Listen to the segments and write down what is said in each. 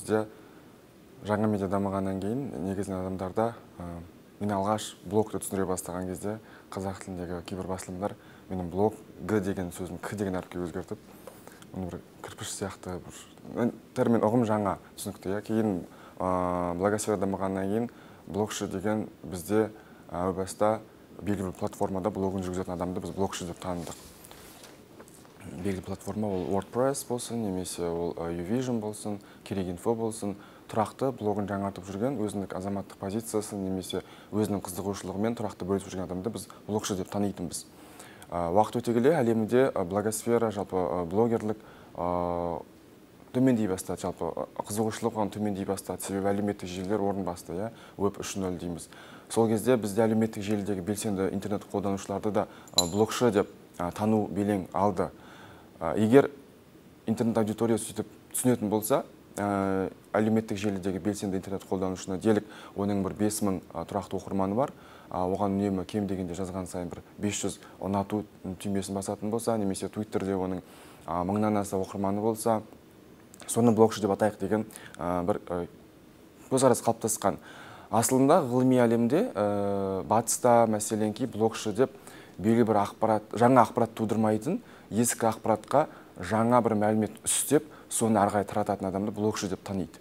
бізде жаңа медиа дамығаннан кейін негізінен адамдарда мен алғаш блогты түсіндіре бастаған кезде қазақ тіліндегі кейбір басылымдар менің блог г деген сөзін к деген әріпке өзгертіп, оны бір кірпіш сияқты бір термин ұғым жаңа түсінікті. Кейін блогосфера дамығаннан кейін блогшы деген бізде әу баста белгілі платформада блогын жүргізетін адамды біз блогшы деп таныдық. Белгілі платформа ол WordPress болсын, немесе ол YouVision болсын, Керек.Инфо болсын, тұрақты блогын жаңартып жүрген, өзіндік азаматтық позициясын немесе өзінің қызығушылығымен тұрақты бөлісіп жүрген адамды біз блогшы деп танитынбыз. Уақыт өте келе әлемде блогосфера, жалпы блогерлік төмендей бастады, жалпы қызығушылық оған төмендей бастады, себебі әлеуметтік желілер орын басты, Web 3.0 дейміз. Сол кезде бізде әлеуметтік желідегі белсенді интернет қолданушыларды да блогшы деп тану белең алды. Егер интернет аудитория сөйтіп түсінетін болса, әлеуметтік желідегі белсенді интернет қолданушыны делік оның бір 5000 тұрақты оқырманы бар, оған үнемі кем дегенде жазған сайын бір 500 ұнату түймесін басатын болса, немесе Twitterде оның 1000-нан аса оқырманы болса, соны блогшы деп атайық деген бір көзқарас қалыптасқан. Асылында ғылыми әлемде батыста мәселенки блогшы деп белгілі бір жаңа ақпарат тудырмайтын, ескі ақпаратқа жаңа бір мәлімет үстеп, соны әрі қарай тарататын адамды блогшы деп таниды.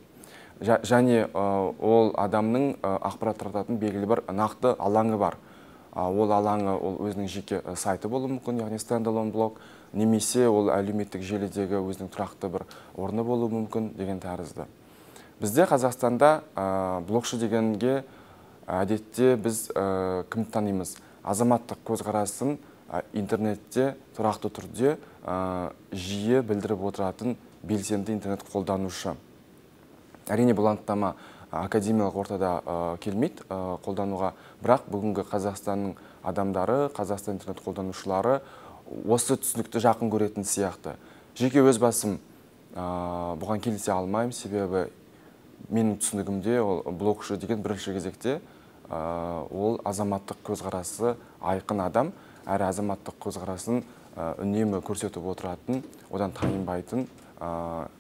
Және ол адамның ақпарат тарататын белгілі бір нақты алаңы бар. Ол алаңы ол өзінің жеке сайты болуы мүмкін, яғни стендалон блог, немесе ол әлеуметтік желідегі өзінің тұрақты бір орны болуы мүмкін деген тәрізді. Бізде Қазақстанда блогшы дегенге әдетте біз кімді танимыз? Азаматтық көзқарасын интернетте тұрақты түрде жиі білдіріп отыратын белсенді интернет қолданушы. Әрине бұл анықтама академиялық ортада келмейді қолдануға, бірақ бүгінгі Қазақстанның адамдары, Қазақстан интернет қолданушылары осы түсінікті жақын көретін сияқты. Жеке өз басым бұған келісе алмаймын, себебі менің түсінігімде ол блогшы деген бірінші кезекте ол азаматтық көзқарасы айқын адам, әрі азаматтық көзқарасын үнемі көрсетіп отыратын, одан тайынбайтын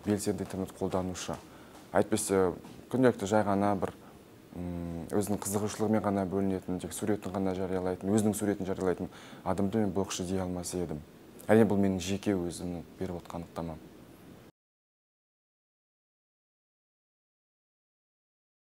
белсенді интернет қолданушы. Әйтпесе күнделікті жай ғана бір өзінің қызығушылығымен ғана бөлінетін, тек суретін ғана жариялайтын, өзінің суретін жариялайтын адамды мен блогшы дей алмас едім. Әрине бұл менің жеке өзімнің беріп отқан анықтамам.